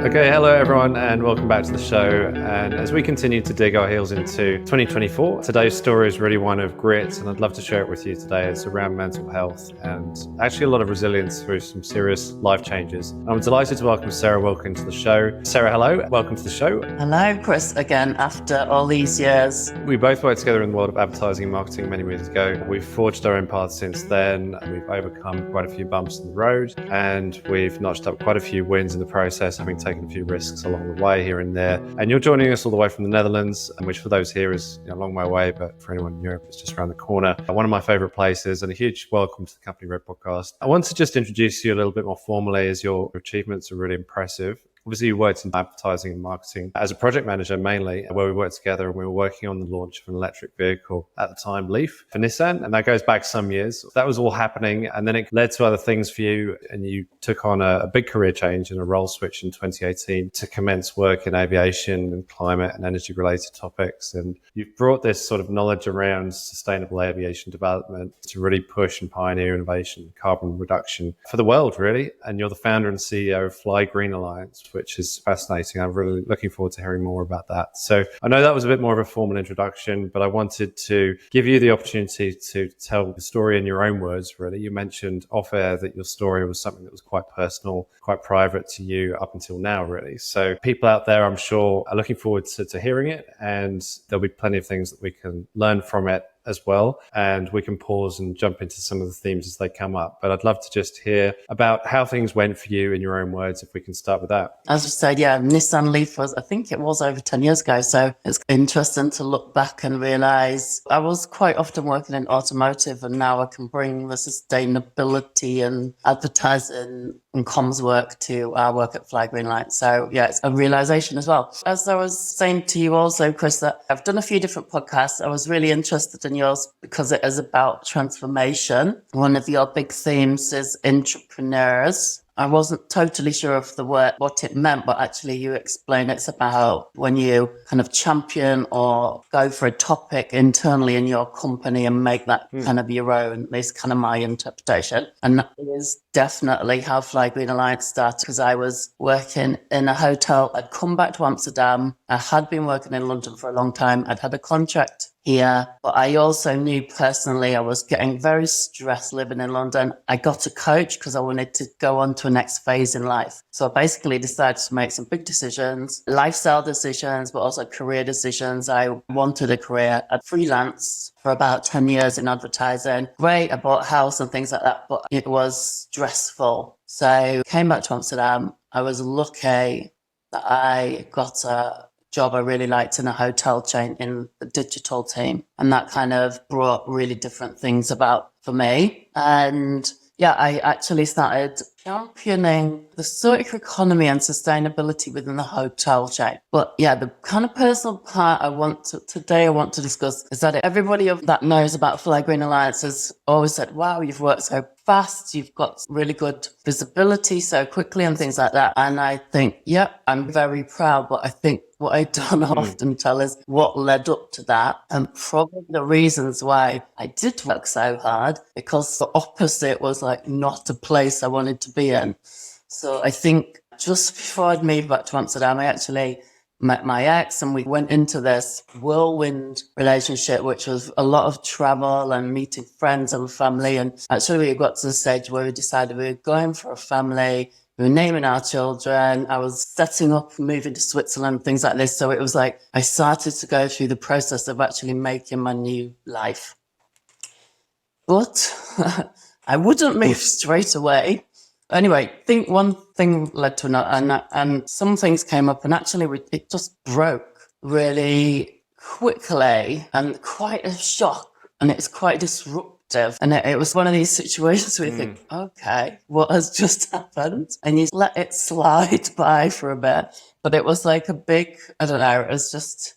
Okay, hello everyone and welcome back to the show. And as we continue to dig our heels into 2024, today's story is really one of grit, and I'd love to share it with you today. It's around mental health and actually a lot of resilience through some serious life changes. I'm delighted to welcome Sarah Wilkin to the show. Sarah, hello, welcome to the show. Hello, Chris, again, after all these years. We both worked together in the world of advertising and marketing many years ago. We've forged our own paths since then. We've overcome quite a few bumps in the road, and we've notched up quite a few wins in the process, having taken a few risks along the way here and there. And you're joining us all the way from the Netherlands, which for those here is a long way away, but for anyone in Europe, it's just around the corner. One of my favorite places, and a huge welcome to the Company Red podcast. I want to just introduce you a little bit more formally, as your achievements are really impressive. Obviously, you worked in advertising and marketing as a project manager mainly, where we worked together and we were working on the launch of an electric vehicle at the time, Leaf, for Nissan. And that goes back some years. That was all happening. And then it led to other things for you. And you took on a big career change and a role switch in 2018 to commence work in aviation and climate and energy related topics. And you've brought this sort of knowledge around sustainable aviation development to really push and pioneer innovation, carbon reduction for the world, really. And you're the founder and CEO of Fly Green Alliance, which is fascinating. I'm really looking forward to hearing more about that. So I know that was a bit more of a formal introduction, but I wanted to give you the opportunity to tell the story in your own words, really. You mentioned off air that your story was something that was quite personal, quite private to you up until now, really. So people out there, I'm sure, are looking forward to hearing it, and there'll be plenty of things that we can learn from it as well. And we can pause and jump into some of the themes as they come up. But I'd love to just hear about how things went for you in your own words, if we can start with that. As you said, yeah, Nissan Leaf I think it was over 10 years ago. So it's interesting to look back and realize I was quite often working in automotive, and now I can bring the sustainability and advertising and comms work to our work at Fly Green Light. So yeah, it's a realization as well. As I was saying to you also, Chris, that I've done a few different podcasts. I was really interested in yours because it is about transformation. One of your big themes is entrepreneurs. I wasn't totally sure of the word, what it meant, but actually you explain it's about when you kind of champion or go for a topic internally in your company and make that kind of your own. At least kind of my interpretation. And that is definitely how Fly Green Alliance started, because I was working in a hotel. I'd come back to Amsterdam. I had been working in London for a long time. I'd had a contract here, but I also knew personally I was getting very stressed living in London. I got a coach because I wanted to go on to a next phase in life. So I basically decided to make some big decisions, lifestyle decisions, but also career decisions. I wanted a career. I'd freelanced for about 10 years in advertising. Great, I bought a house and things like that, but it was stressful. So I came back to Amsterdam. I was lucky that I got a job I really liked in a hotel chain in the digital team. And that kind of brought really different things about for me. And yeah, I actually started championing the circular economy and sustainability within the hotel chain. But yeah, the kind of personal part I want to discuss is that everybody that knows about Fly Green Alliance has always said, wow, you've worked so fast, you've got really good visibility so quickly and things like that. And I think, yeah, I'm very proud, but I think what I don't often tell is what led up to that, and probably the reasons why I did work so hard, because the opposite was like not a place I wanted to be in. So I think just before I'd moved back to Amsterdam, I actually met my ex and we went into this whirlwind relationship, which was a lot of travel and meeting friends and family. And actually we got to the stage where we decided we were going for a family. We were naming our children. I was setting up moving to Switzerland, things like this. So it was like I started to go through the process of actually making my new life. But I wouldn't move straight away. Anyway, I think one thing led to another, and some things came up, and actually it just broke really quickly, and quite a shock, and it's quite disruptive. And it was one of these situations where you think, okay, what has just happened? And you let it slide by for a bit. But it was like a big, I don't know, it was just,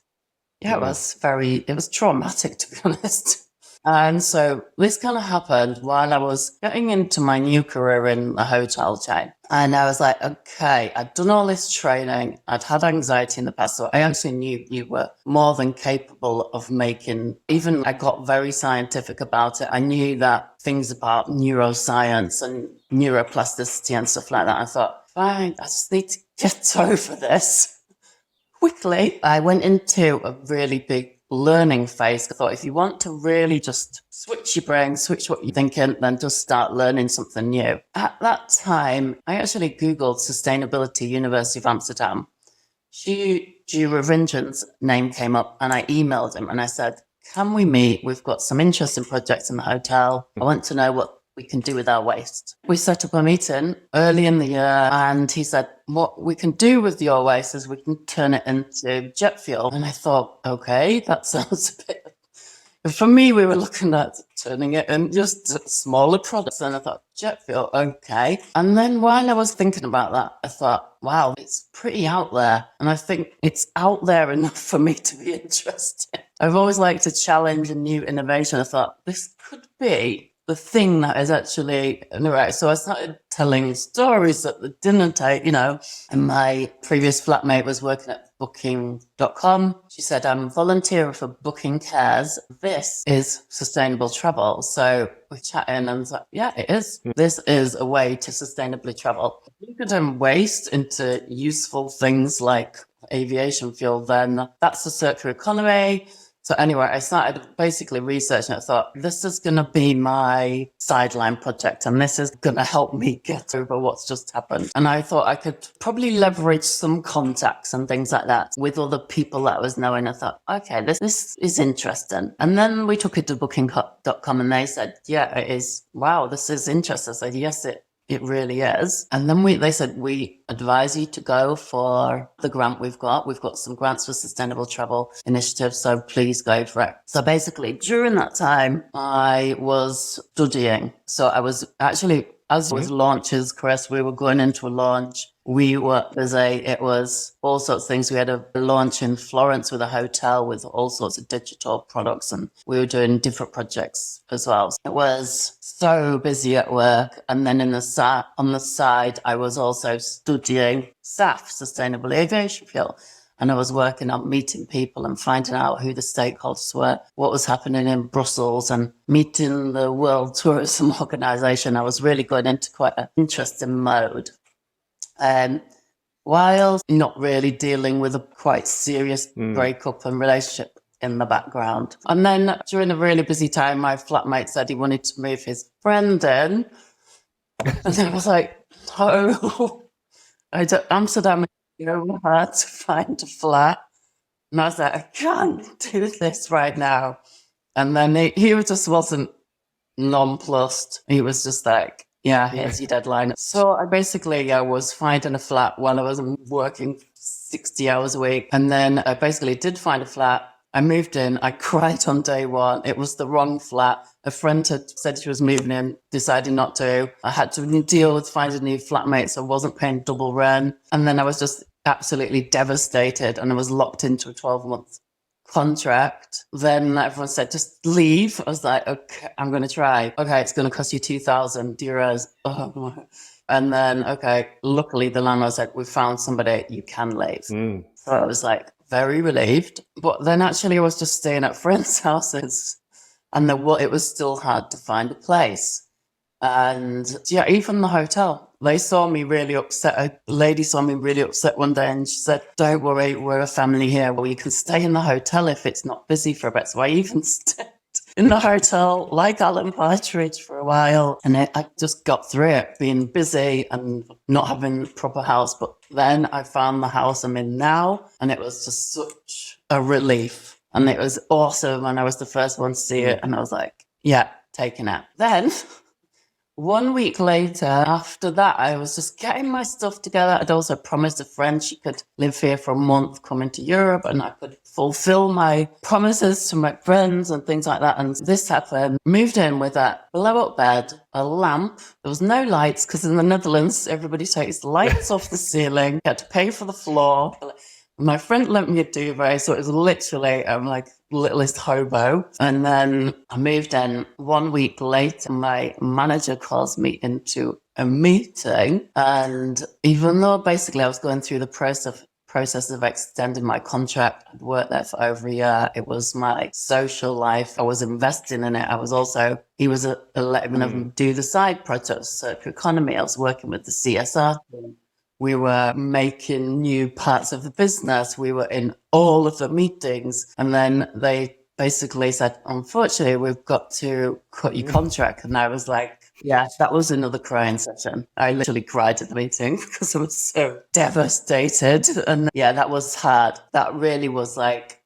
it was traumatic, to be honest. And so this kind of happened while I was getting into my new career in a hotel chain. And I was like, okay, I'd done all this training. I'd had anxiety in the past. So I actually knew you were more than capable of making, even I got very scientific about it. I knew that things about neuroscience and neuroplasticity and stuff like that. I thought, fine, I just need to get over this quickly. I went into a really big learning phase. I thought if you want to really just switch your brain, switch what you're thinking, then just start learning something new. At that time, I actually Googled Sustainability University of Amsterdam. Hugh Ravinjan's name came up and I emailed him and I said, can we meet? We've got some interesting projects in the hotel. I want to know what we can do with our waste. We set up a meeting early in the year and he said, what we can do with your waste is we can turn it into jet fuel. And I thought, okay, that sounds a bit... For me, we were looking at turning it in just smaller products. And I thought, jet fuel, okay. And then while I was thinking about that, I thought, wow, it's pretty out there. And I think it's out there enough for me to be interested. I've always liked to challenge a new innovation. I thought, this could be the thing that is actually right. So I started telling stories at the dinner table, and my previous flatmate was working at booking.com. She said, I'm volunteering for Booking Cares. This is sustainable travel. So we're chatting and I was like, yeah, it is. This is a way to sustainably travel. If you could turn waste into useful things like aviation fuel, then that's the circular economy. So anyway, I started basically researching. I thought, this is going to be my sideline project and this is going to help me get over what's just happened. And I thought I could probably leverage some contacts and things like that with other people that I was knowing. I thought, okay, this is interesting. And then we took it to booking.com and they said, yeah, it is. Wow, this is interesting. I said, yes, it really is. And then they said, we advise you to go for the grant we've got. We've got some grants for sustainable travel initiatives, so please go for it. So basically, during that time, I was studying. So I was actually, as with launches, Chris, we were going into a launch. We were busy. It was all sorts of things. We had a launch in Florence with a hotel with all sorts of digital products, and we were doing different projects as well. So it was so busy at work. And then on the side, I was also studying SAF, Sustainable Aviation Fuel. And I was working on meeting people and finding out who the stakeholders were, what was happening in Brussels and meeting the World Tourism Organization. I was really going into quite an interesting mode. While not really dealing with a quite serious breakup and relationship in the background. And then during a really busy time, my flatmate said he wanted to move his friend in. And I was like, oh, Amsterdam, hard to find a flat. And I was like, I can't do this right now. And then he just wasn't nonplussed. He was just like, yeah, here's your deadline. So I basically was finding a flat while I was working 60 hours a week. And then I basically did find a flat. I moved in. I cried on day one. It was the wrong flat. A friend had said she was moving in, decided not to. I had to deal with finding a new flatmate, so I wasn't paying double rent. And then I was just absolutely devastated and I was locked into a 12-month contract. Then everyone said, just leave. I was like, okay, I'm going to try. Okay, it's going to cost you 2,000 euros. Oh. And then, okay, luckily the landlord said, we found somebody, you can leave. So I was like, very relieved. But then actually I was just staying at friends' houses and it was still hard to find a place. And yeah, even the hotel, they saw me really upset. A lady saw me really upset one day and she said, don't worry, we're a family here. Well, you can stay in the hotel if it's not busy for a bit. So I even stayed in the hotel like Alan Partridge for a while. And I just got through it, being busy and not having a proper house. But then I found the house I'm in now and it was just such a relief. And it was awesome. And I was the first one to see it. And I was like, yeah, taking it. Then 1 week later, after that, I was just getting my stuff together. I'd also promised a friend she could live here for a month, coming to Europe, and I could fulfill my promises to my friends and things like that. And this happened. Moved in with a blow-up bed, a lamp. There was no lights because in the Netherlands, everybody takes the lights off the ceiling. You had to pay for the floor. My friend lent me a duvet, so it was literally, I'm like, littlest hobo. And then I moved in. 1 week later, my manager calls me into a meeting. And even though basically I was going through the process of extending my contract, I'd worked there for over a year. It was my social life. I was investing in it. He was letting me do the side projects, circular economy. I was working with the CSR team. We were making new parts of the business. We were in all of the meetings. And then they basically said, unfortunately, we've got to cut your contract. And I was like, yeah, that was another crying session. I literally cried at the meeting because I was so devastated. And yeah, that was hard. That really was like,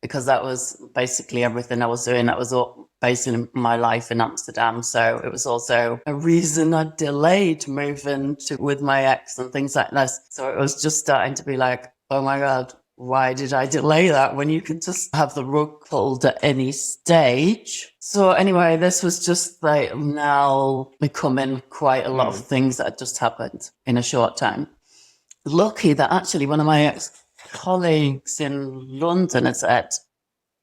because that was basically everything I was doing. That was all basing my life in Amsterdam. So it was also a reason I delayed moving with my ex and things like this. So it was just starting to be like, oh my God, why did I delay that when you could just have the rug pulled at any stage? So anyway, this was just like now becoming quite a lot of things that had just happened in a short time. Lucky that actually one of my ex-colleagues in London had said,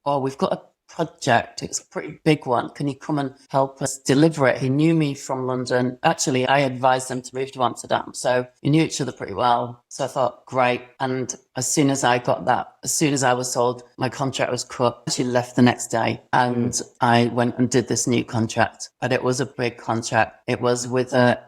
oh, we've got a project. It's a pretty big one. Can you come and help us deliver it? He knew me from London. Actually, I advised him to move to Amsterdam. So we knew each other pretty well. So I thought, great. And as soon as I was told my contract was cut, I actually left the next day and I went and did this new contract. But it was a big contract. It was with a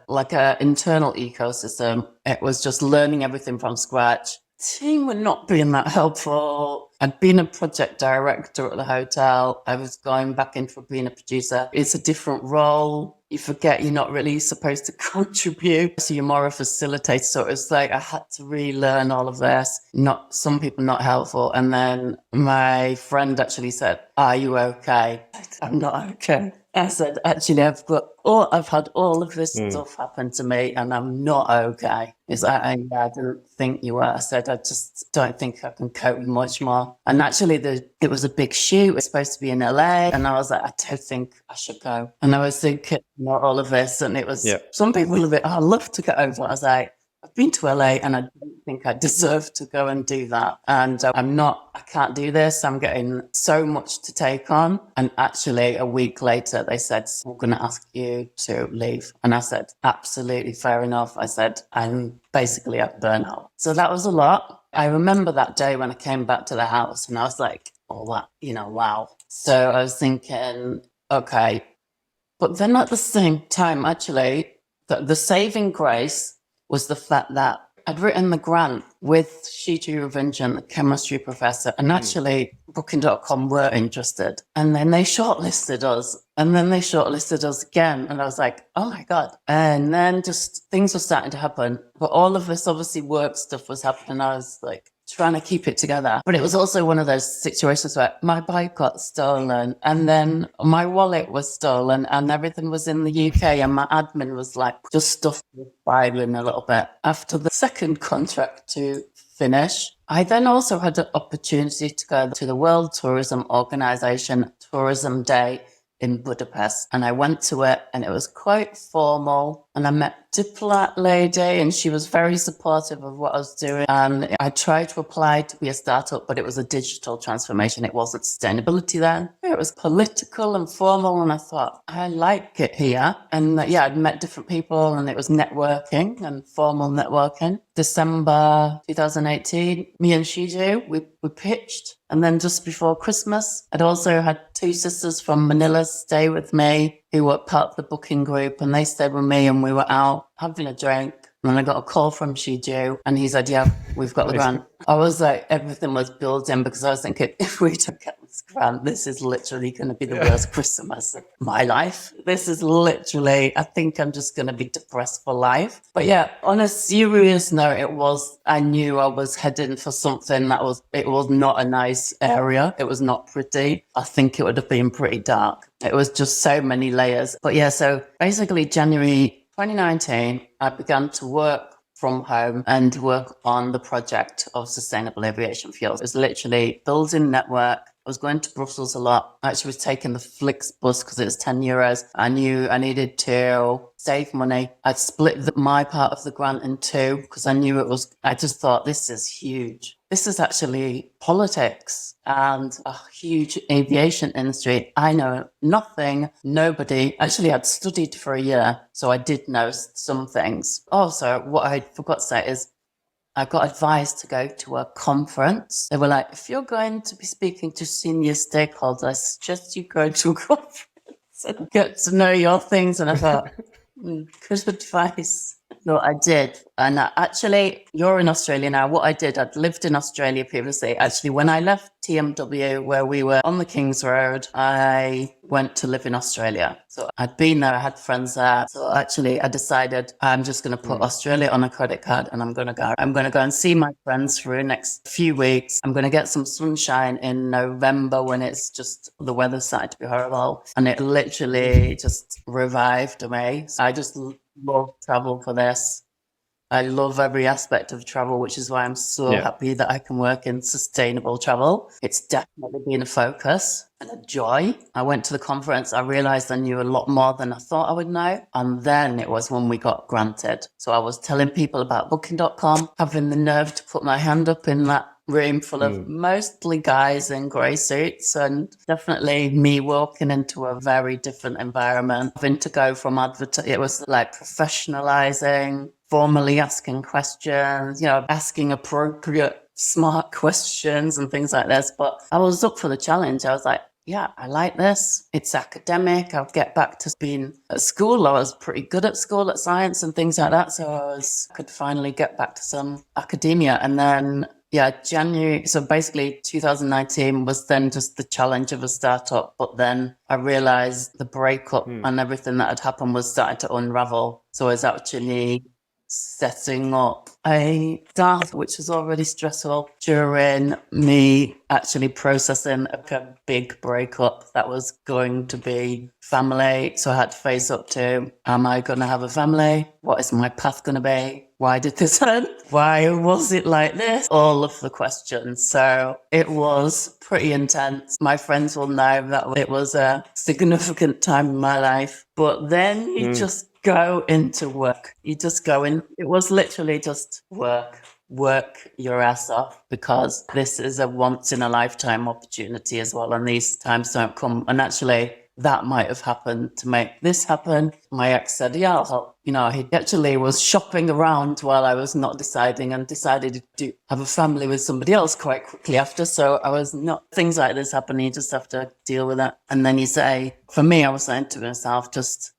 internal ecosystem. It was just learning everything from scratch. Team were not being that helpful. I'd been a project director at the hotel. I was going back into being a producer. It's a different role. You forget you're not really supposed to contribute. So you're more a facilitator. So it was like I had to relearn all of this. Some people not helpful. And then my friend actually said, are you okay? I'm not okay. I said, actually, I've had all of this stuff happen to me and I'm not okay. It's like, I didn't think you were. I said, I just don't think I can cope with much more. And actually, it was a big shoot. It was supposed to be in LA. And I was like, I don't think I should go. And I was thinking, not all of this. And it was, some people were a bit, I'd love to go over. I was like, I've been to LA and I don't think I deserve to go and do that. And I can't do this. I'm getting so much to take on. And actually a week later, they said, we're going to ask you to leave. And I said, absolutely fair enough. I said, I'm basically at burnout. So that was a lot. I remember that day when I came back to the house and I was like, oh, that, wow. So I was thinking, okay. But then at the same time, actually, the saving grace was the fact that I'd written the grant with Shiju Ravinjan, the chemistry professor, and actually Booking.com were interested. And then they shortlisted us. And then they shortlisted us again. And I was like, oh my God. And then just things were starting to happen. But all of this obviously work stuff was happening. I was like trying to keep it together. But it was also one of those situations where my bike got stolen and then my wallet was stolen and everything was in the UK and my admin was like just stuff was spiraling a little bit. After the second contract to finish, I then also had the opportunity to go to the World Tourism Organization Tourism Day in Budapest. And I went to it and it was quite formal. And I met a diplomat lady and she was very supportive of what I was doing. And I tried to apply to be a startup, but it was a digital transformation. It wasn't sustainability then. It was political and formal. And I thought, I like it here. And I'd met different people and it was networking and formal networking. December 2018, me and Shiju, we pitched. And then just before Christmas, I'd also had two sisters from Manila stay with me who were part of the booking group, and they stayed with me and we were out having a drink. And then I got a call from Shiju and he said, yeah, we've got the grant. I was like, everything was building because I was thinking, if we don't get this grant, this is literally going to be the worst Christmas of my life. This is literally, I think I'm just going to be depressed for life. But yeah, on a serious note, I knew I was heading for something it was not a nice area. It was not pretty. I think it would have been pretty dark. It was just so many layers. But yeah, so basically January 2019, I began to work from home and work on the project of sustainable aviation fuels. It was literally building network. I was going to Brussels a lot. I actually was taking the Flix bus because it was €10. I knew I needed to save money. I'd split my part of the grant in two because I knew I just thought, this is huge. This is actually politics and a huge aviation industry. I know nothing, nobody. Actually, I'd studied for a year, so I did know some things. Also, what I forgot to say is I got advised to go to a conference. They were like, if you're going to be speaking to senior stakeholders, I suggest you go to a conference and get to know your things. And I thought, good advice. So I did. And actually, you're in Australia now. What I did, I'd lived in Australia previously. Actually, when I left TMW, where we were on the King's Road, I went to live in Australia. So I'd been there, I had friends there. So actually, I decided I'm just going to put Australia on a credit card and I'm going to go. I'm going to go and see my friends for the next few weeks. I'm going to get some sunshine in November when it's just the weather's starting to be horrible. And it literally just revived me. So I just love travel for this. I love every aspect of travel, which is why I'm so happy that I can work in sustainable travel. It's definitely been a focus and a joy. I went to the conference. I realized I knew a lot more than I thought I would know. And then it was when we got granted. So I was telling people about booking.com, having the nerve to put my hand up in that room full of mostly guys in grey suits, and definitely me walking into a very different environment. Having to go from it was like professionalizing, formally asking questions, asking appropriate, smart questions and things like this. But I was up for the challenge. I was like, yeah, I like this. It's academic. I'll get back to being at school. I was pretty good at school at science and things like that. So I could finally get back to some academia. And then January. So basically 2019 was then just the challenge of a startup. But then I realized the breakup and everything that had happened was starting to unravel. So I was actually setting up a start, which was already stressful, during me actually processing a big breakup that was going to be family. So I had to face up to, am I going to have a family? What is my path going to be? Why did this happen? Why was it like this? All of the questions. So it was pretty intense. My friends will know that it was a significant time in my life. But then you just go into work. You just go in. It was literally just work your ass off, because this is a once in a lifetime opportunity as well. And these times don't come. And actually, that might have happened to make this happen. My ex said, yeah, I'll help. He actually was shopping around while I was not deciding, and decided to have a family with somebody else quite quickly after. So things like this happen. You just have to deal with it. And then for me, I was saying to myself,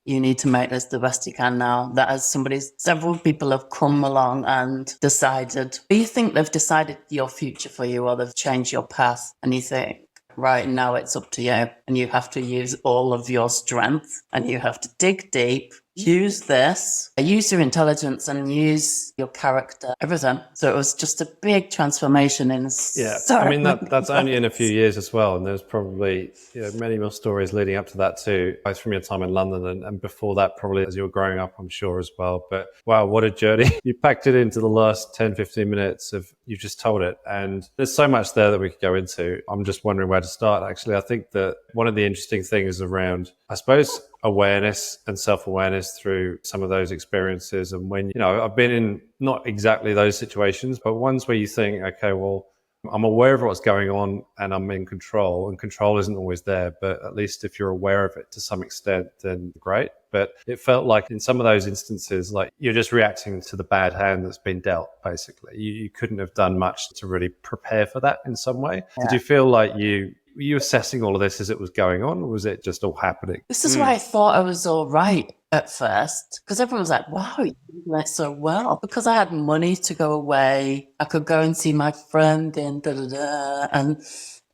you need to make this the best you can now. That as several people have come along and decided. Do you think they've decided your future for you, or they've changed your path? And you think, right now it's up to you, and you have to use all of your strength, and you have to dig deep, use your intelligence, and use your character, everything. So it was just a big transformation in that's only in a few years as well, and there's probably many more stories leading up to that too, both from your time in London and before that, probably as you were growing up, I'm sure, as well. But wow, what a journey. You packed it into the last 10-15 minutes of, you just told it, and there's so much there that we could go into. I'm just wondering where to start, actually. I think that one of the interesting things around, I suppose, awareness and self-awareness through some of those experiences. And when, I've been in not exactly those situations, but ones where you think, okay, well, I'm aware of what's going on and I'm in control, and control isn't always there, but at least if you're aware of it to some extent, then great. But it felt like in some of those instances, like you're just reacting to the bad hand that's been dealt, basically. You couldn't have done much to really prepare for that in some way. Yeah. Did you feel like were you assessing all of this as it was going on, or was it just all happening? This is why I thought I was all right at first, because everyone was like, wow, you did that so well. Because I had money to go away. I could go and see my friend and and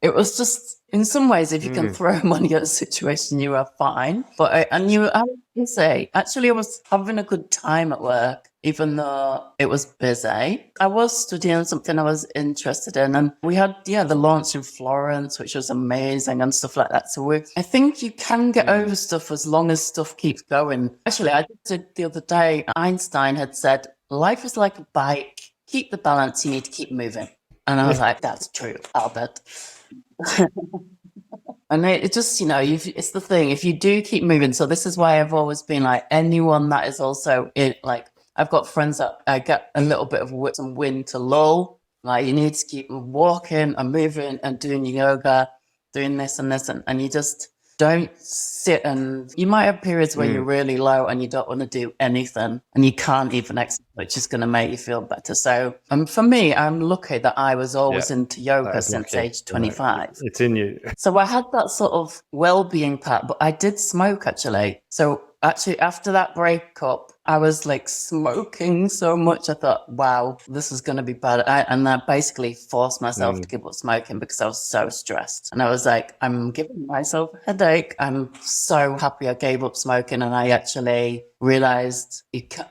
it was just, in some ways, if you can throw money at a situation, you are fine. But I was having a good time at work, even though it was busy. I was studying something I was interested in, and we had, the launch in Florence, which was amazing and stuff like that. So I think you can get over stuff as long as stuff keeps going. Actually, I did the other day, Einstein had said, life is like a bike. Keep the balance, you need to keep moving. And I was like, that's true, Albert. And it just, it's the thing. If you do keep moving, so this is why I've always been like anyone that is also it. Like I've got friends that I get a little bit of some wind to lull. Like you need to keep walking and moving and doing yoga, doing this and this, and you just don't sit. And you might have periods where you're really low and you don't want to do anything and you can't even exercise, which is going to make you feel better. So for me, I'm lucky that I was always into yoga since age 25. It's in you. So I had that sort of well-being part, but I did smoke actually. So actually after that breakup, I was like smoking so much. I thought, wow, this is going to be bad. And I basically forced myself to give up smoking because I was so stressed. And I was like, I'm giving myself a headache. I'm so happy I gave up smoking. And I actually realized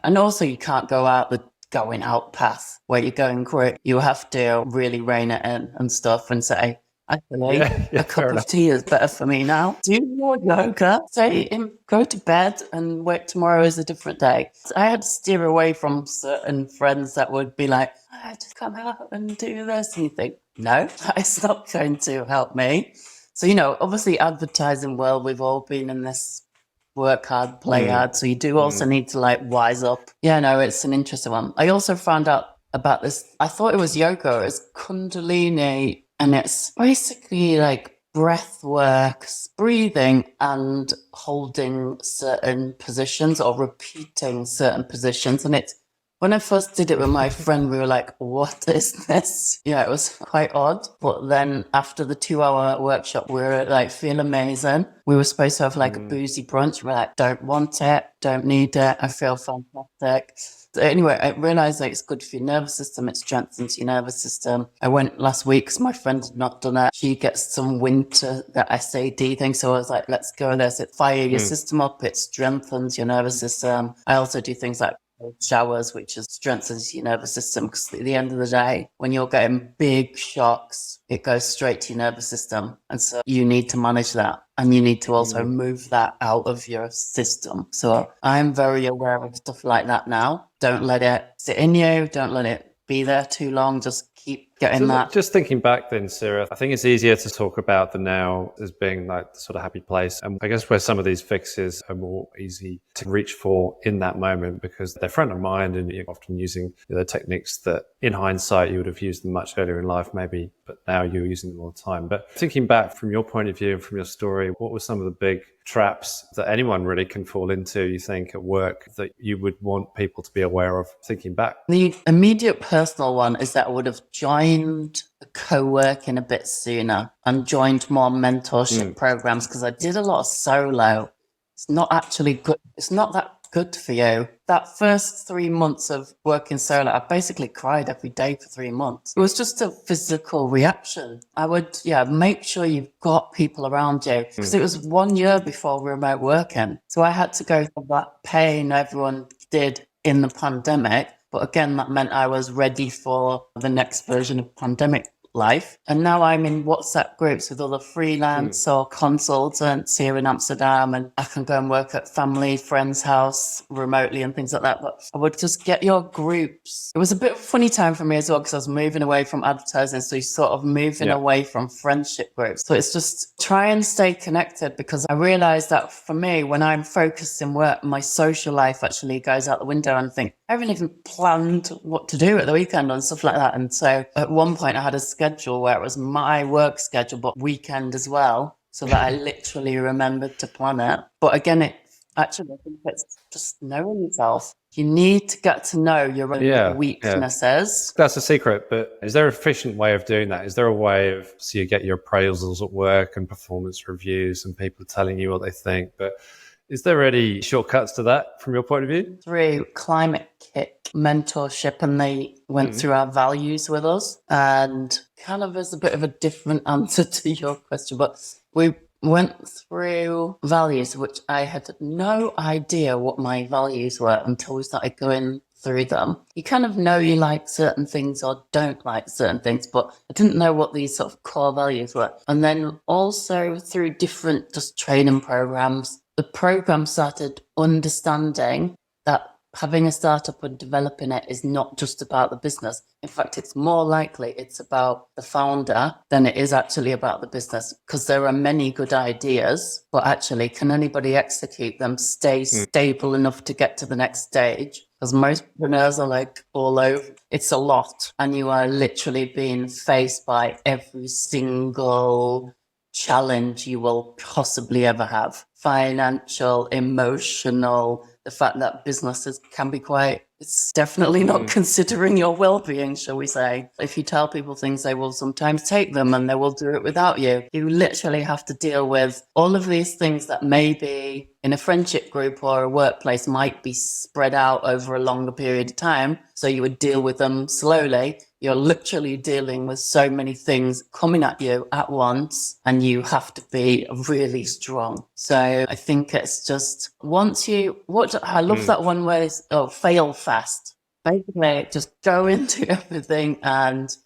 and also you can't go out the going out path where you're going quick. You have to really rein it in and stuff and say, actually, a cup of tea is better for me now. Do more yoga. Go to bed and wait. Tomorrow is a different day. So I had to steer away from certain friends that would be like, just come out and do this. And you think, no, it's not going to help me. So, obviously advertising world, we've all been in this work hard, play hard. So you do also need to like wise up. Yeah, no, it's an interesting one. I also found out about this. I thought it was yoga. It's Kundalini. And it's basically like breath work, breathing and holding certain positions or repeating certain positions. And when I first did it with my friend, we were like, what is this? Yeah, it was quite odd. But then after the 2-hour workshop, we were like, feel amazing. We were supposed to have like a boozy brunch. We're like, don't want it, don't need it. I feel fantastic. So anyway, I realized that it's good for your nervous system. It strengthens your nervous system. I went last week because my friend had not done it. She gets some winter, that SAD thing. So I was like, let's go this. It fires your system up. It strengthens your nervous system. I also do things like showers, which is strengthens your nervous system, because at the end of the day, when you're getting big shocks, it goes straight to your nervous system. And so you need to manage that. And you need to also move that out of your system. So I'm very aware of stuff like that now. Don't let it sit in you. Don't let it be there too long. Just keep getting that. Just thinking back then, Sarah, I think it's easier to talk about the now as being like the sort of happy place. And I guess where some of these fixes are more easy to reach for in that moment because they're front of mind and you're often using the techniques that in hindsight you would have used them much earlier in life maybe, but now you're using them all the time. But thinking back from your point of view and from your story, what were some of the big traps that anyone really can fall into, you think, at work that you would want people to be aware of thinking back? The immediate personal one is that I would have joined co-working a bit sooner and joined more mentorship programs, because I did a lot of solo. It's not actually good. It's not that good for you. That first 3 months of working solo, I basically cried every day for 3 months. It was just a physical reaction. I would, make sure you've got people around you, because it was 1 year before remote working. So I had to go through that pain everyone did in the pandemic. But again, that meant I was ready for the next version of pandemic life. And now I'm in WhatsApp groups with other freelance or consultants here in Amsterdam, and I can go and work at family, friends' house remotely and things like that. But I would just get your groups. It was a bit of a funny time for me as well, because I was moving away from advertising. So you're sort of moving away from friendship groups. So it's just try and stay connected, because I realized that for me, when I'm focused in work, my social life actually goes out the window, and I think I haven't even planned what to do at the weekend and stuff like that. And so at one point I had a schedule where it was my work schedule, but weekend as well, so that I literally remembered to plan it. But again, I think it's just knowing yourself. You need to get to know your own weaknesses. That's a secret, but is there an efficient way of doing that? Is there a way of, so you get your appraisals at work and performance reviews and people telling you what they think, but is there any shortcuts to that from your point of view? Through Climate Kick mentorship, and they went through our values with us, and kind of as a bit of a different answer to your question, but we went through values, which I had no idea what my values were until we started going through them. You kind of know you like certain things or don't like certain things, but I didn't know what these sort of core values were. And then also through different just training programs, the program started understanding that having a startup and developing it is not just about the business. In fact, it's more likely it's about the founder than it is actually about the business, because there are many good ideas, but actually, can anybody execute them, stay stable enough to get to the next stage? Because most entrepreneurs are like all over. It's a lot. And you are literally being faced by every single challenge you will possibly ever have. Financial, emotional, the fact that businesses can be quite, it's definitely not considering your well-being, shall we say. If you tell people things, they will sometimes take them and they will do it without you. You literally have to deal with all of these things that maybe in a friendship group or a workplace might be spread out over a longer period of time. So you would deal with them slowly. You're literally dealing with so many things coming at you at once, and you have to be really strong. So I think it's just I love that one where it's fail fast. Basically, just go into everything and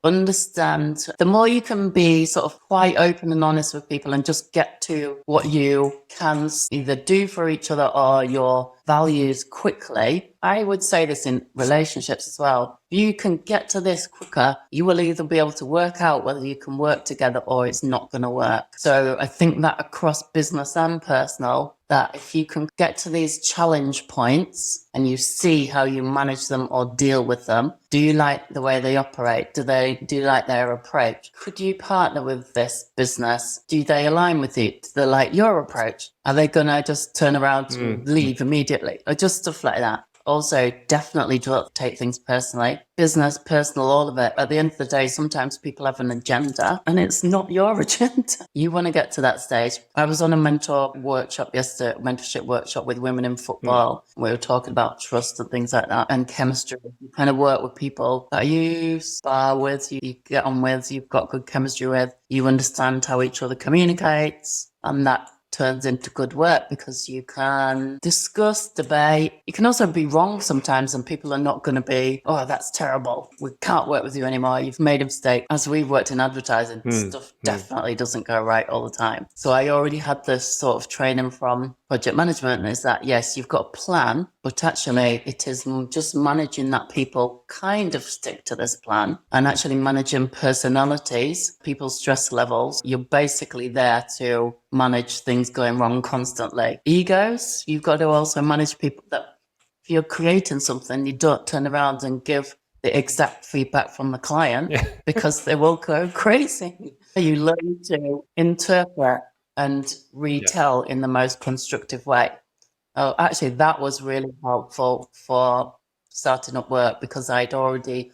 understand. The more you can be sort of quite open and honest with people and just get to what you can either do for each other or your values quickly. I would say this in relationships as well. If you can get to this quicker, you will either be able to work out whether you can work together or it's not going to work. So I think that across business and personal, that if you can get to these challenge points and you see how you manage them or deal with them, do you like the way they operate? Do you like their approach? Could you partner with this business? Do they align with you? Do they like your approach? Are they going to just turn around and leave immediately? Or just stuff like that. Also, definitely don't take things personally. Business, personal, all of it. At the end of the day, sometimes people have an agenda and it's not your agenda. You want to get to that stage. I was on a mentorship workshop with women in football. We were talking about trust and things like that and chemistry. You kind of work with people that you spar with, you get on with, you've got good chemistry with, you understand how each other communicates, and that turns into good work because you can discuss, debate. You can also be wrong sometimes and people are not going to be, oh, that's terrible. We can't work with you anymore. You've made a mistake. As we've worked in advertising, stuff definitely doesn't go right all the time. So I already had this sort of training from project management, is that, yes, you've got a plan, but actually it is just managing that people kind of stick to this plan and actually managing personalities, people's stress levels. You're basically there to manage things going wrong constantly. Egos, you've got to also manage people that if you're creating something, you don't turn around and give the exact feedback from the client because they will go crazy. You learn to interpret and retell in the most constructive way. Oh, actually, that was really helpful for starting up work because I'd already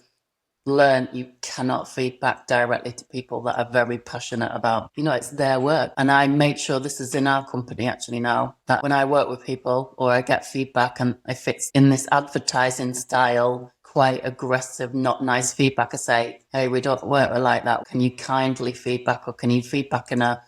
learned you cannot feed back directly to people that are very passionate about, it's their work. And I make sure this is in our company actually now, that when I work with people or I get feedback and if it's in this advertising style, quite aggressive, not nice feedback, I say, hey, we don't work like that. Can you kindly feedback or can you feedback in a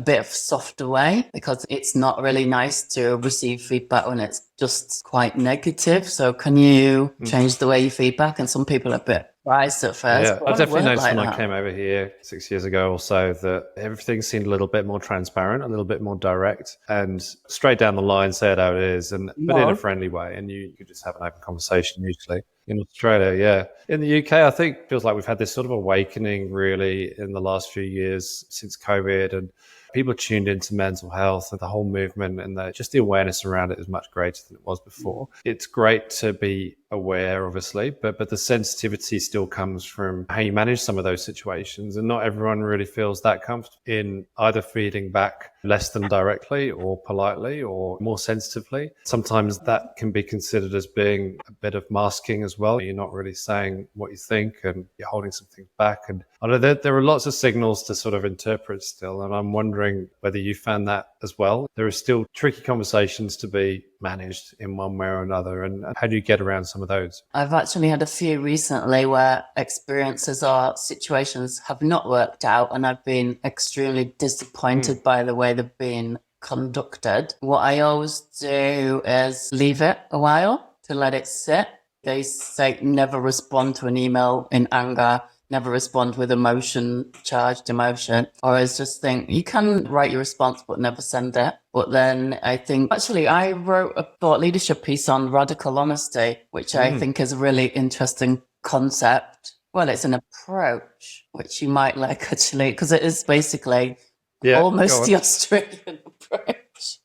bit of softer way, because it's not really nice to receive feedback when it's just quite negative. So can you change the way you feedback? And some people are a bit surprised at first. Yeah, I definitely noticed when I came over here 6 years ago or so that everything seemed a little bit more transparent, a little bit more direct and straight down the line, say it how it is, but in a friendly way. And you could just have an open conversation usually. In Australia, yeah. In the UK, I think it feels like we've had this sort of awakening really in the last few years since COVID, and people are tuned into mental health and the whole movement, and just the awareness around it is much greater than it was before. It's great to be aware, obviously, but the sensitivity still comes from how you manage some of those situations. And not everyone really feels that comfortable in either feeding back less than directly or politely or more sensitively. Sometimes that can be considered as being a bit of masking as well. You're not really saying what you think and you're holding something back. And I know there are lots of signals to sort of interpret still. And I'm wondering whether you found that as well. There are still tricky conversations to be managed in one way or another. And how do you get around some of those? I've actually had a few recently where experiences or situations have not worked out and I've been extremely disappointed by the way they've been conducted. What I always do is leave it a while to let it sit. They say never respond to an email in anger, never respond with emotion, charged emotion, or I just think you can write your response but never send it. But then I think, actually, I wrote a thought leadership piece on radical honesty, which I think is a really interesting concept. Well, it's an approach, which you might like, actually, because it is basically almost the Australian approach.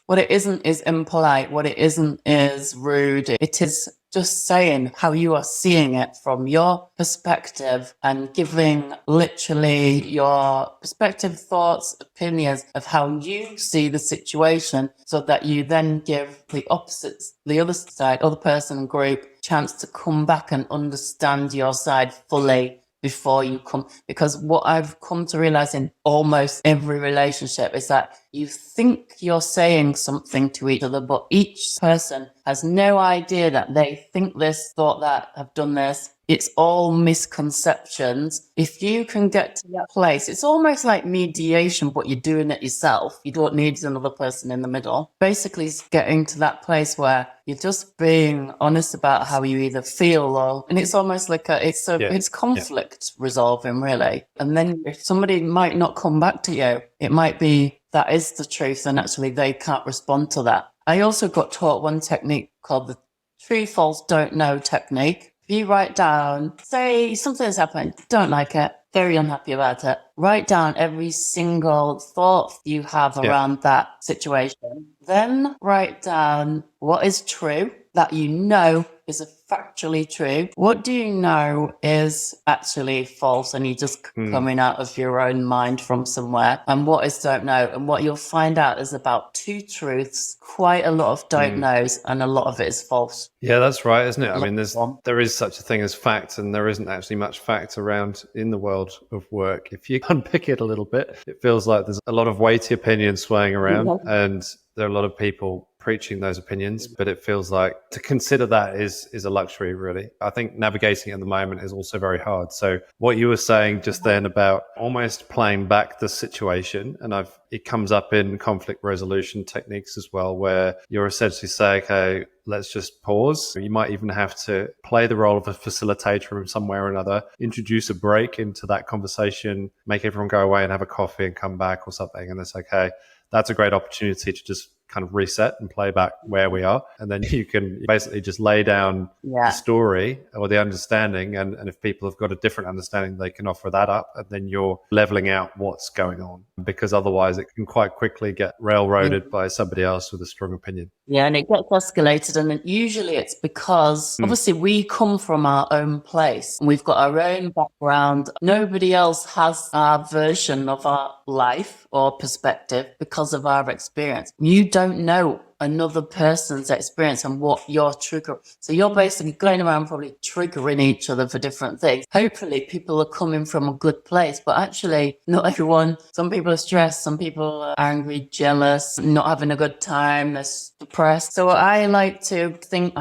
What it isn't is impolite. What it isn't is rude. It is just saying how you are seeing it from your perspective and giving literally your perspective, thoughts, opinions of how you see the situation, so that you then give the opposites, the other side, other person, group, chance to come back and understand your side fully before you come. Because what I've come to realize in almost every relationship is that you think you're saying something to each other, but each person has no idea that they think this, thought that, have done this. It's all misconceptions. If you can get to that place, it's almost like mediation, but you're doing it yourself. You don't need another person in the middle. Basically, it's getting to that place where you're just being honest about how you either feel, or, and it's almost like it's conflict resolving, really. And then if somebody might not come back to you, it might be that is the truth, and actually they can't respond to that. I also got taught one technique called the true, false, don't know technique. If you write down, say something has happened, don't like it, very unhappy about it, write down every single thought you have around that situation. Then write down what is true, that you know is factually true. What do you know is actually false and you just coming out of your own mind from somewhere? And what is don't know? And what you'll find out is about two truths, quite a lot of don't knows, and a lot of it is false. Yeah, that's right, isn't it? I mean, there is such a thing as fact, and there isn't actually much fact around in the world of work. If you unpick it a little bit, it feels like there's a lot of weighty opinions swaying around, and there are a lot of people preaching those opinions, but it feels like to consider that is a luxury, really. I think navigating it at the moment is also very hard. So what you were saying just then about almost playing back the situation, and it comes up in conflict resolution techniques as well, where you're essentially saying, okay, let's just pause. You might even have to play the role of a facilitator in some way or another, introduce a break into that conversation, make everyone go away and have a coffee and come back or something. And it's okay. That's a great opportunity to just kind of reset and play back where we are. And then you can basically just lay down the story or the understanding. And if people have got a different understanding, they can offer that up. And then you're leveling out what's going on, because otherwise it can quite quickly get railroaded by somebody else with a strong opinion. Yeah, and it gets escalated. And usually it's because obviously we come from our own place and we've got our own background. Nobody else has our version of our life or perspective because of our experience. You don't know another person's experience and what you're triggering. So you're basically going around probably triggering each other for different things. Hopefully people are coming from a good place, but actually not everyone. Some people are stressed, some people are angry, jealous, not having a good time, they're depressed. So I like to think,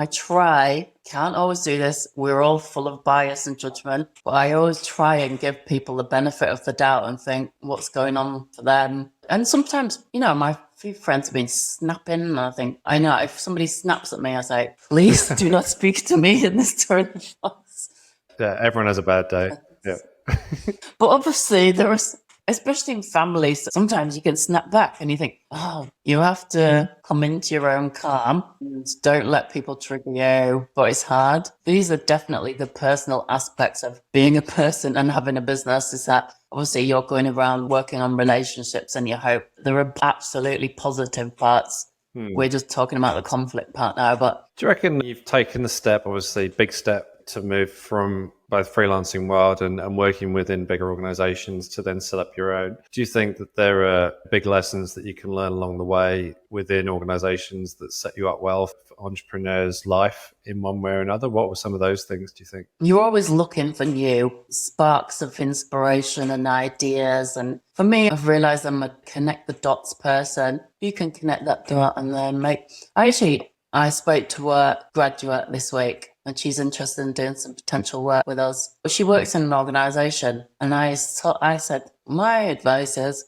can't always do this. We're all full of bias and judgment, but I always try and give people the benefit of the doubt and think what's going on for them. And sometimes, my few friends have been snapping, and I think, I know if somebody snaps at me, I say, please do not speak to me in this tone of voice. Yeah, everyone has a bad day. Yeah. But obviously especially in families, sometimes you can snap back and you think, you have to come into your own calm and don't let people trigger you, but it's hard. These are definitely the personal aspects of being a person and having a business, is that obviously you're going around working on relationships and you hope there are absolutely positive parts. We're just talking about the conflict part now, but do you reckon you've taken the step, obviously big step, to move from both freelancing world and working within bigger organizations to then set up your own? Do you think that there are big lessons that you can learn along the way within organizations that set you up well for entrepreneurs' life in one way or another? What were some of those things, do you think? You're always looking for new sparks of inspiration and ideas. And for me, I've realized I'm a connect the dots person. You can connect that dot and then I spoke to a graduate this week, and she's interested in doing some potential work with us. But she works in an organization, and I said, my advice is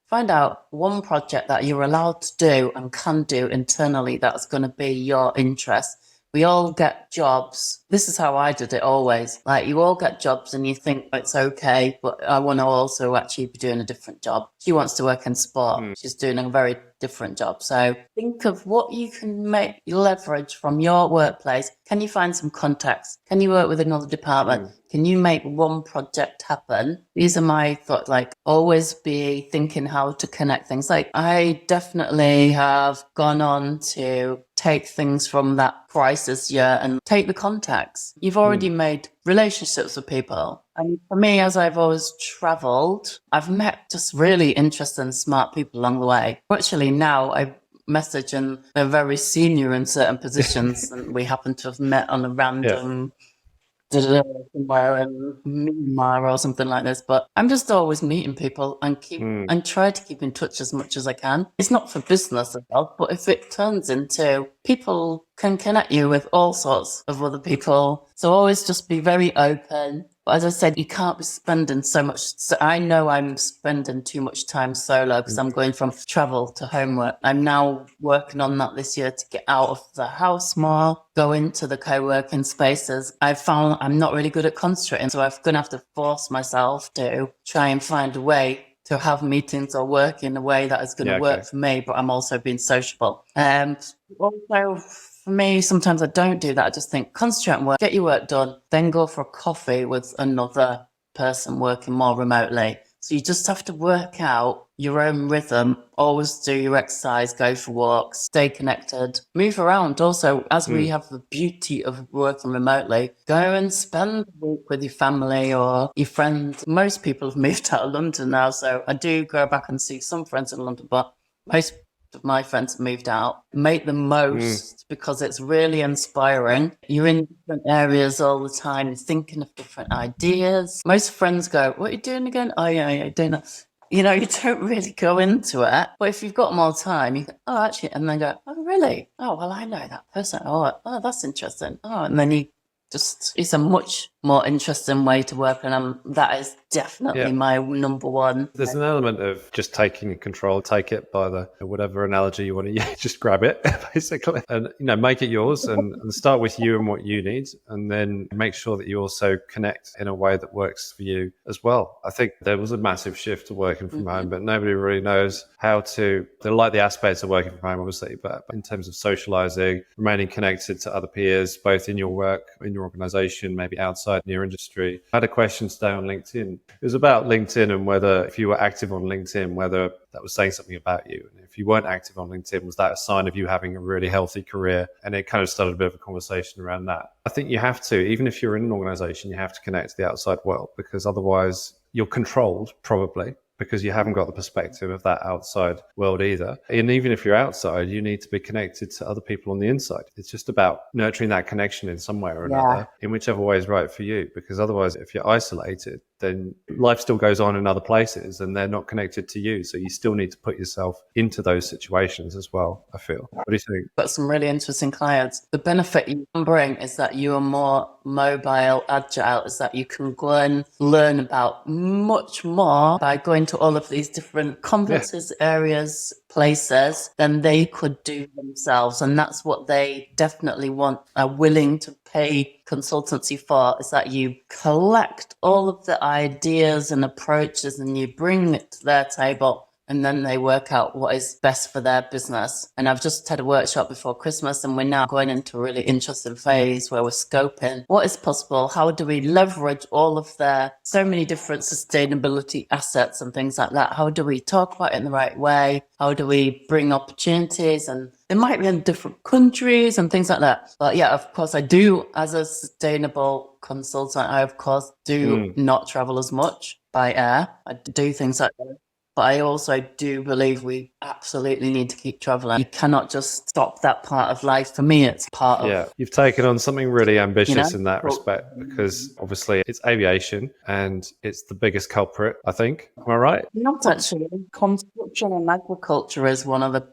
find out one project that you're allowed to do and can do internally that's going to be your interest. we all get jobs. This is how I did it always. Like, you all get jobs and you think it's okay, but I want to also actually be doing a different job. She wants to work in sport. She's doing a very different job. So think of what you can make leverage from your workplace. Can you find some contacts? Can you work with another department? Can you make one project happen? These are my thoughts, like always be thinking how to connect things. Like, I definitely have gone on to take things from that crisis year and take the contacts. You've already made relationships with people. And for me, as I've always traveled, I've met just really interesting, smart people along the way. Actually, now I message and they're very senior in certain positions and we happen to have met on a random somewhere in Myanmar or something like this. But I'm just always meeting people and and try to keep in touch as much as I can. It's not for business at all, but if it turns into, people can connect you with all sorts of other people. So always just be very open. But as I said, you can't be spending so much. So I know I'm spending too much time solo because I'm going from travel to homework. I'm now working on that this year to get out of the house more, go into the co-working spaces. I've found I'm not really good at concentrating, so I'm going to have to force myself to try and find a way to have meetings or work in a way that is going to work for me, but I'm also being sociable. Also, for me, sometimes I don't do that. I just think concentrate on work, get your work done, then go for a coffee with another person working more remotely. So you just have to work out your own rhythm, always do your exercise, go for walks, stay connected, move around. Also, as we have the beauty of working remotely, go and spend a week with your family or your friends. Most people have moved out of London now, so I do go back and see some friends in London, but most of my friends have moved out. Make the most because it's really inspiring. You're in different areas all the time, thinking of different ideas. Most friends go, "What are you doing again?" "Oh, yeah, doing that." You know, you don't really go into it. But if you've got more time, you go, "Oh, actually," and then go, "Oh, really? Oh, well, I know that person. Oh, that's interesting." Oh, and then it's a much more interesting way to work. And that is definitely my number one. There's an element of just taking control, take it by the whatever analogy you want to use, just grab it basically, and make it yours, and start with you and what you need, and then make sure that you also connect in a way that works for you as well. I think there was a massive shift to working from home, but nobody really knows how to. They like the aspects of working from home, obviously, but in terms of socializing, remaining connected to other peers, both in your work, in your organization, maybe outside in your industry. I had a question today on LinkedIn. It was about LinkedIn and whether, if you were active on LinkedIn, whether that was saying something about you. And if you weren't active on LinkedIn, was that a sign of you having a really healthy career? And it kind of started a bit of a conversation around that. I think you have to, even if you're in an organization, you have to connect to the outside world, because otherwise you're controlled, probably, because you haven't got the perspective of that outside world either. And even if you're outside, you need to be connected to other people on the inside. It's just about nurturing that connection in some way or another, in whichever way is right for you. Because otherwise, if you're isolated, then life still goes on in other places and they're not connected to you. So you still need to put yourself into those situations as well, I feel. What do you think? Got some really interesting clients. The benefit you can bring is that you are more mobile, agile, is that you can go and learn about much more by going to all of these different conferences, areas, places than they could do themselves. And that's what they definitely are willing to pay consultancy for, is that you collect all of the ideas and approaches and you bring it to their table, and then they work out what is best for their business. And I've just had a workshop before Christmas, and we're now going into a really interesting phase where we're scoping what is possible. How do we leverage all of their so many different sustainability assets and things like that? How do we talk about it in the right way? How do we bring opportunities? And they might be in different countries and things like that. But yeah, of course, I do, as a sustainable consultant, I of course do not travel as much by air. I do things like that. But I also do believe we absolutely need to keep traveling. You cannot just stop that part of life. For me, it's part of... Yeah, you've taken on something really ambitious in that respect, because obviously it's aviation and it's the biggest culprit, I think. Am I right? Not actually. Construction and agriculture is one of the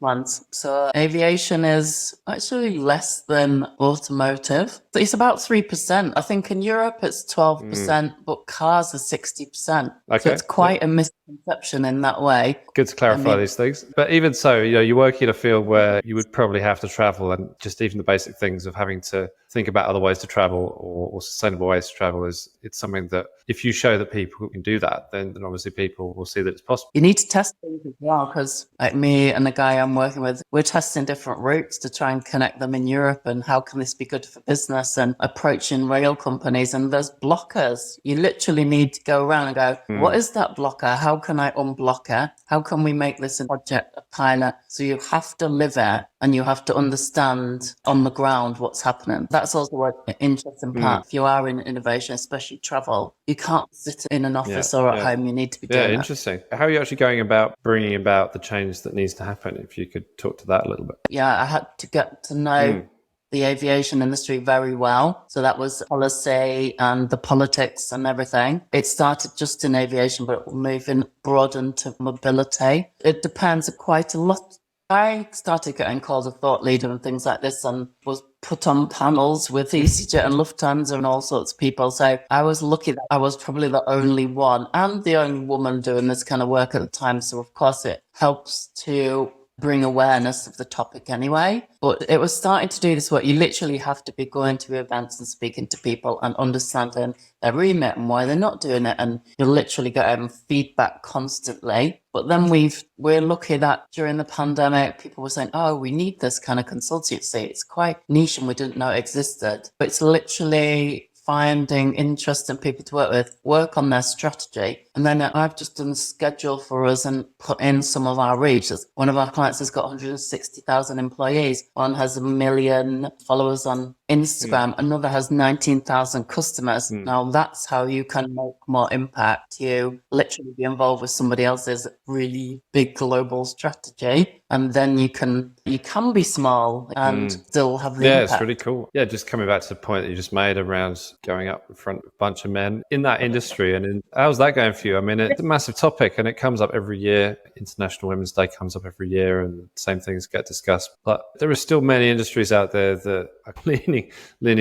months. So aviation is actually less than automotive. It's about 3%. I think in Europe it's 12%, but cars are 60%. So Okay. it's quite a misconception in that way. Good to clarify these things. But even so, you work in a field where you would probably have to travel, and just even the basic things of having to think about other ways to travel or sustainable ways to travel it's something that if you show that people can do that, then obviously people will see that it's possible. You need to test things as well, because like me and the guy I'm working with, we're testing different routes to try and connect them in Europe, and how can this be good for business, and approaching rail companies. And there's blockers. You literally need to go around and go, what is that blocker? How can I unblock it? How can we make this a project, a pilot? So you have to live it, and you have to understand on the ground what's happening. That's also an interesting part. If you are in innovation, especially travel, you can't sit in an office or at home. You need to be doing interesting. How are you actually going about bringing about the change that needs to happen? If you could talk to that a little bit. Yeah, I had to get to know the aviation industry very well. So that was policy and the politics and everything. It started just in aviation, but moving broadened to mobility. It depends quite a lot. I started getting called a thought leader and things like this, and was put on panels with EasyJet and Lufthansa and all sorts of people. So I was lucky that I was probably the only one and the only woman doing this kind of work at the time. So of course it helps to bring awareness of the topic anyway. But it was starting to do this work. You literally have to be going to events and speaking to people and understanding their remit and why they're not doing it. And you're literally getting feedback constantly. But then we're lucky that during the pandemic, people were saying, oh, we need this kind of consultancy. It's quite niche and we didn't know it existed. But it's literally finding interesting people to work with, work on their strategy. And then I've just done a schedule for us and put in some of our reach. One of our clients has got 160,000 employees. One has 1 million followers on Instagram. Another has 19,000 customers. Now that's how you can make more impact. You literally be involved with somebody else's really big global strategy. And then you can be small and still have the impact. It's really cool. Yeah, just coming back to the point that you just made around going up in front of a bunch of men in that industry. And how's that going for you? I mean, it's a massive topic and it comes up every year. International Women's Day comes up every year and the same things get discussed. But there are still many industries out there that are leaning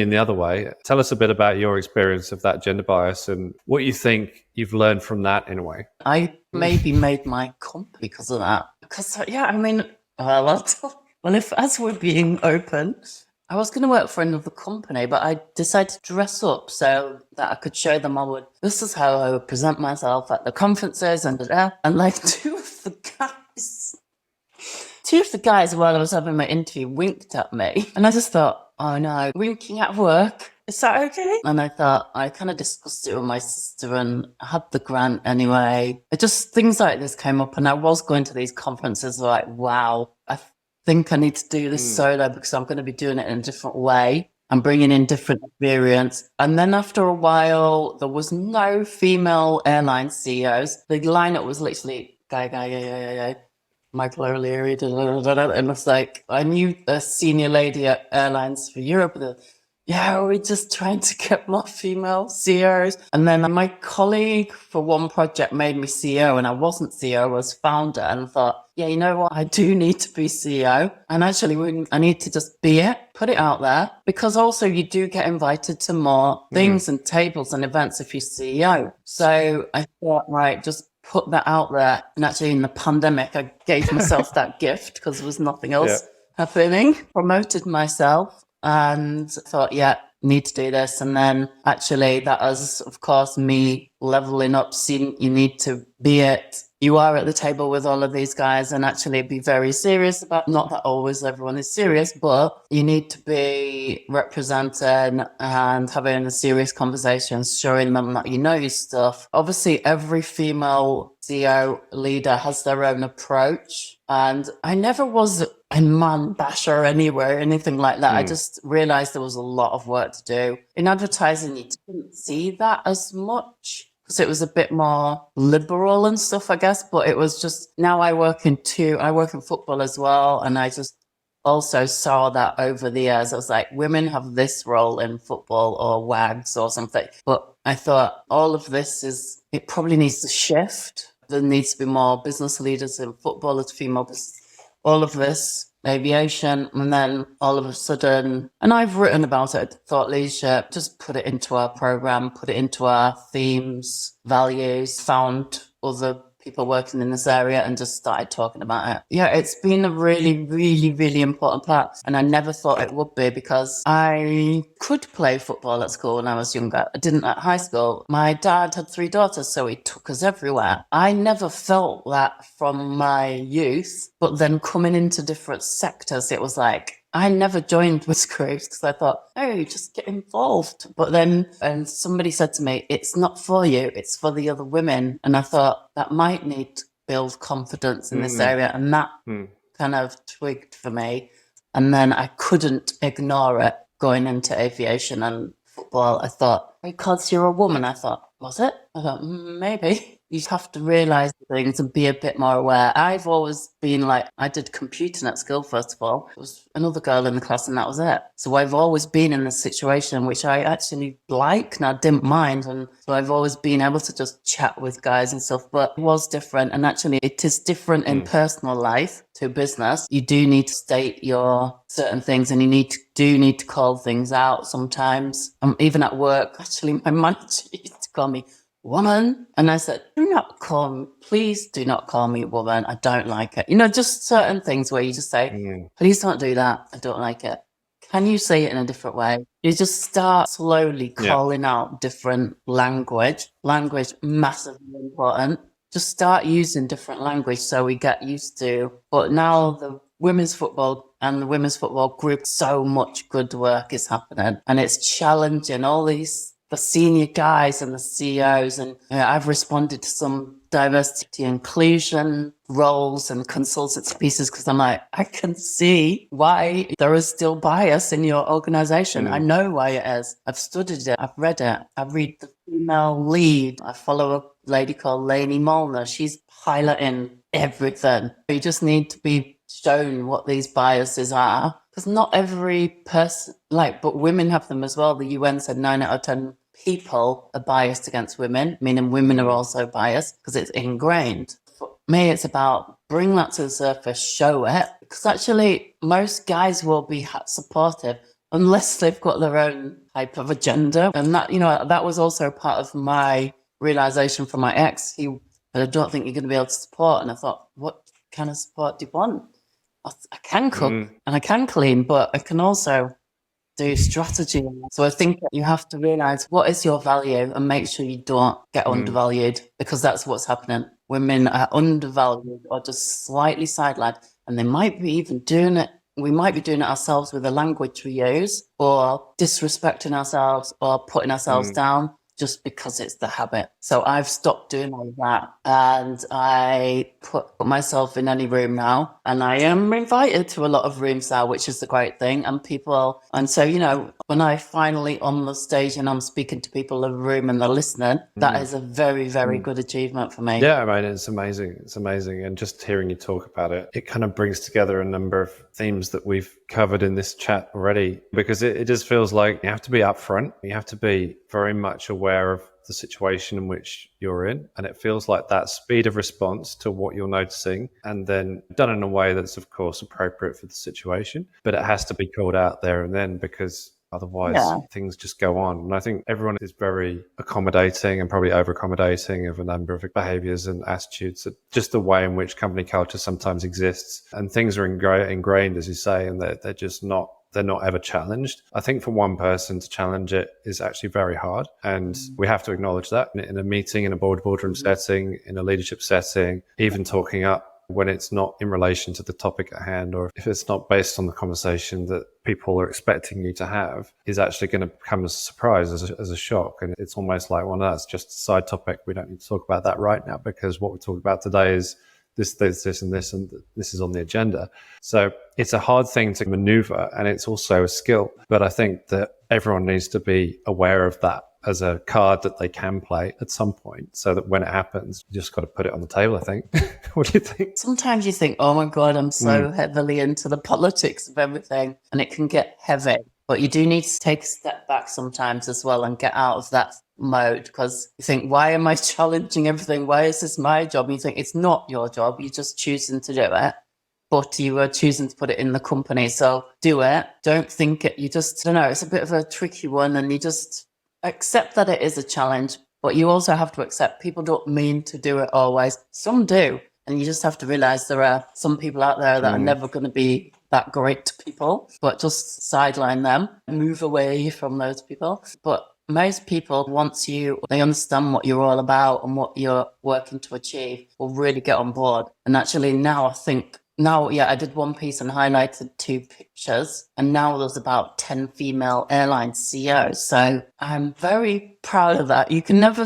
the other way. Tell us a bit about your experience of that gender bias and what you think you've learned from that in a way. I maybe made my company because of that. Because, I mean, well, if as we're being open, I was going to work for another company, but I decided to dress up so that I could show them this is how I would present myself at the conferences and like two of the guys while I was having my interview winked at me. And I just thought, oh no, winking at work. Is that okay? And I thought, I kind of discussed it with my sister and I had the grant anyway. Things like this came up and I was going to these conferences like, wow, I think I need to do this solo because I'm going to be doing it in a different way. I'm bringing in different experience. And then after a while, there was no female airline CEOs. The lineup was literally guy, Michael O'Leary, and it's like, I knew a senior lady at Airlines for Europe. We're just trying to get more female CEOs. And then my colleague for one project made me CEO and I wasn't CEO, I was founder, and I thought, you know what? I do need to be CEO. And actually, I need to just be it, put it out there, because also you do get invited to more things and tables and events if you're CEO. So I thought, right, just put that out there. And actually in the pandemic, I gave myself that gift because there was nothing else happening. Promoted myself and thought, need to do this. And then actually that was, of course, me leveling up, seeing you need to be it. You are at the table with all of these guys and actually be very serious about, not that always everyone is serious, but you need to be representing and having a serious conversation, showing them that you know your stuff. Obviously, every female CEO leader has their own approach. And I never was a man basher anywhere, anything like that. I just realized there was a lot of work to do. In advertising, you didn't see that as much. So it was a bit more liberal and stuff, I guess. But it was just, now I work in football as well. And I just also saw that over the years. I was like, women have this role in football or WAGs or something. But I thought all of this it probably needs to shift. There needs to be more business leaders in football as female business all of this aviation, and then all of a sudden, and I've written about it, thought leadership, just put it into our program, put it into our themes, values, found other people working in this area and just started talking about it. Yeah, it's been a really, really, really important part. And I never thought it would be, because I could play football at school when I was younger. I didn't at high school. My dad had 3 daughters, so he took us everywhere. I never felt that from my youth, but then coming into different sectors, it was like, I never joined with groups because I thought, oh, just get involved. But then, and somebody said to me, it's not for you, it's for the other women. And I thought that might need to build confidence in this area. And that kind of twigged for me. And then I couldn't ignore it going into aviation and football. I thought, because you're a woman, I thought, was it? I thought, maybe. You have to realise things and be a bit more aware. I've always been like, I did computing at school, first of all. There was another girl in the class and that was it. So I've always been in this situation, which I actually like and I didn't mind. And so I've always been able to just chat with guys and stuff, but it was different. And actually it is different in personal life to business. You do need to state your certain things and you do need to call things out sometimes. Even at work, actually my manager used to call me woman. And I said, please do not call me woman. I don't like it. Just certain things where you just say, please don't do that. I don't like it. Can you say it in a different way? You just start slowly calling out different language. Language, massively important. Just start using different language so we get used to. But now the women's football and the women's football group, so much good work is happening. And it's challenging all the senior guys and the CEOs. And I've responded to some diversity inclusion roles and consultancy pieces because I'm like, I can see why there is still bias in your organization. I know why it is. I've studied it. I've read it. I read the female lead. I follow a lady called Lainey Molnar. She's piloting everything. You just need to be shown what these biases are, because not every person, but women have them as well. The UN said 9 out of 10 people are biased against women, meaning women are also biased because it's ingrained. For me, it's about bring that to the surface, show it, because actually most guys will be supportive unless they've got their own type of agenda. And that, that was also part of my realization from my ex. He said, I don't think you're going to be able to support. And I thought, what kind of support do you want? I can cook and I can clean, but I can also do strategy. So I think you have to realize what is your value and make sure you don't get undervalued, because that's what's happening. Women are undervalued or just slightly sidelined, and they might be even doing it. We might be doing it ourselves with the language we use, or disrespecting ourselves or putting ourselves down just because it's the habit. So I've stopped doing all of that, and I put myself in any room now, and I am invited to a lot of rooms now, which is the great thing. And so, when I finally on the stage and I'm speaking to people in the room and they're listening, that is a very, very good achievement for me. Yeah, I mean, it's amazing. It's amazing. And just hearing you talk about it, it kind of brings together a number of themes that we've covered in this chat already, because it just feels like you have to be upfront. You have to be very much aware of the situation in which you're in. And it feels like that speed of response to what you're noticing, and then done in a way that's, of course, appropriate for the situation. But it has to be called out there and then, because otherwise things just go on. And I think everyone is very accommodating and probably over accommodating of a number of behaviors and attitudes, just the way in which company culture sometimes exists. And things are ingrained, as you say, and they're just not, they're not ever challenged. I think for one person to challenge it is actually very hard. And we have to acknowledge that in a meeting, in a boardroom setting, in a leadership setting, even talking up when it's not in relation to the topic at hand, or if it's not based on the conversation that people are expecting you to have, is actually going to come as a surprise, as a shock. And it's almost like, well, no, that's just a side topic. We don't need to talk about that right now, because what we're talking about today is this, and this is on the agenda. So it's a hard thing to maneuver, and it's also a skill. But I think that everyone needs to be aware of that as a card that they can play at some point, so that when it happens, you just got to put it on the table, I think. What do you think? Sometimes you think, oh my God, I'm so heavily into the politics of everything, and it can get heavy. But you do need to take a step back sometimes as well and get out of that mode, because you think, why am I challenging everything? Why is this my job? And you think it's not your job. You're just choosing to do it. but you are choosing to put it in the company. So do it. Don't think it. You just, I don't know, it's a bit of a tricky one, and you just accept that it is a challenge, but you also have to accept people don't mean to do it always. Some do. And you just have to realize there are some people out there that are never going to be that great to people, but just sideline them, move away from those people. But most people, once they understand what you're all about and what you're working to achieve, will really get on board. And actually now I did one piece and highlighted 2 pictures, and now there's about 10 female airline CEOs. So I'm very proud of that. You can never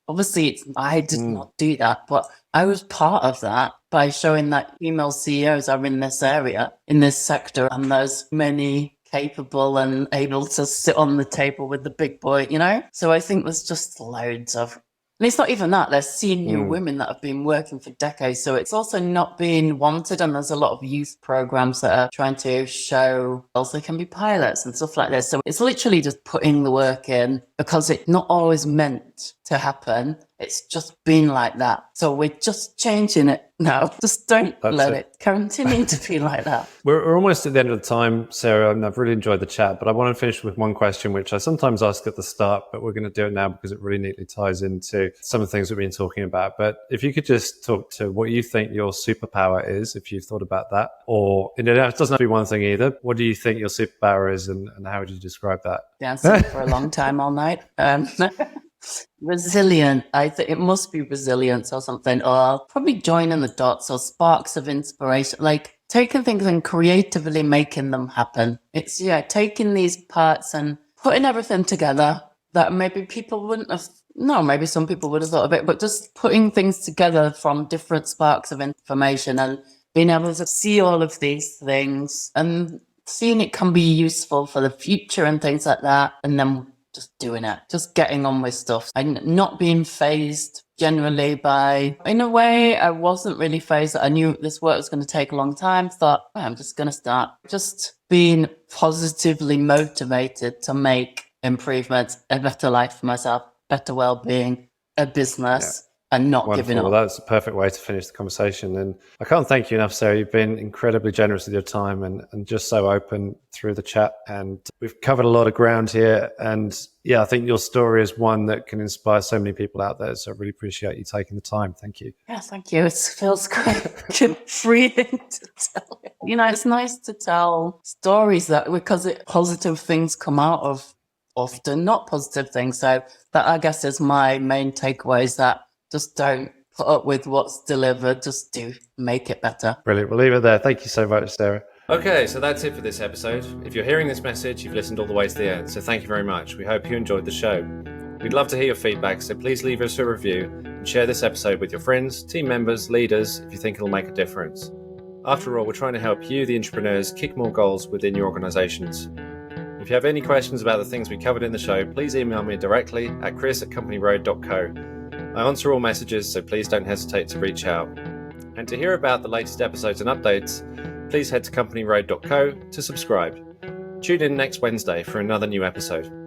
obviously I did not do that, but I was part of that by showing that female CEOs are in this area, in this sector, and there's many capable and able to sit on the table with the big boy, So I think there's just loads of, and it's not even that, there's senior women that have been working for decades. So it's also not being wanted. And there's a lot of youth programs that are trying to show girls they can be pilots and stuff like this. So it's literally just putting the work in, because it's not always meant to happen. It's just been like that. So we're just changing it now. Just don't let it continue to be like that. We're almost at the end of the time, Sarah, and I've really enjoyed the chat, but I want to finish with one question, which I sometimes ask at the start, but we're going to do it now because it really neatly ties into some of the things we've been talking about. But if you could just talk to what you think your superpower is, if you've thought about that, or it doesn't have to be one thing either. What do you think your superpower is, and how would you describe that? Dancing for a long time all night. Resilient. I think it must be resilience or something, or probably joining the dots or sparks of inspiration, like taking things and creatively making them happen. It's taking these parts and putting everything together that maybe people wouldn't have. No, maybe some people would have thought of it, but just putting things together from different sparks of information and being able to see all of these things and seeing it can be useful for the future and things like that, and then just doing it, just getting on with stuff and not being phased generally by, in a way, I wasn't really phased. I knew this work was going to take a long time. Thought, I'm just going to start just being positively motivated to make improvements, a better life for myself, better well-being, a business. And not Wonderful. giving up. Well, that's a perfect way to finish the conversation. And I can't thank you enough, Sarah. You've been incredibly generous with your time and just so open through the chat. And we've covered a lot of ground here. And I think your story is one that can inspire so many people out there. So I really appreciate you taking the time. Thank you. Yeah, thank you. It feels quite freeing to tell. It's nice to tell stories because positive things come out of often not positive things. So that, I guess, is my main takeaway, is that just don't put up with what's delivered. Just make it better. Brilliant. We'll leave it there. Thank you so much, Sarah. Okay, so that's it for this episode. If you're hearing this message, you've listened all the way to the end. So thank you very much. We hope you enjoyed the show. We'd love to hear your feedback, so please leave us a review and share this episode with your friends, team members, leaders, if you think it'll make a difference. After all, we're trying to help you, the entrepreneurs, kick more goals within your organizations. If you have any questions about the things we covered in the show, please email me directly at chris@companyroad.co. I answer all messages, so please don't hesitate to reach out. And to hear about the latest episodes and updates, please head to companyroad.co to subscribe. Tune in next Wednesday for another new episode.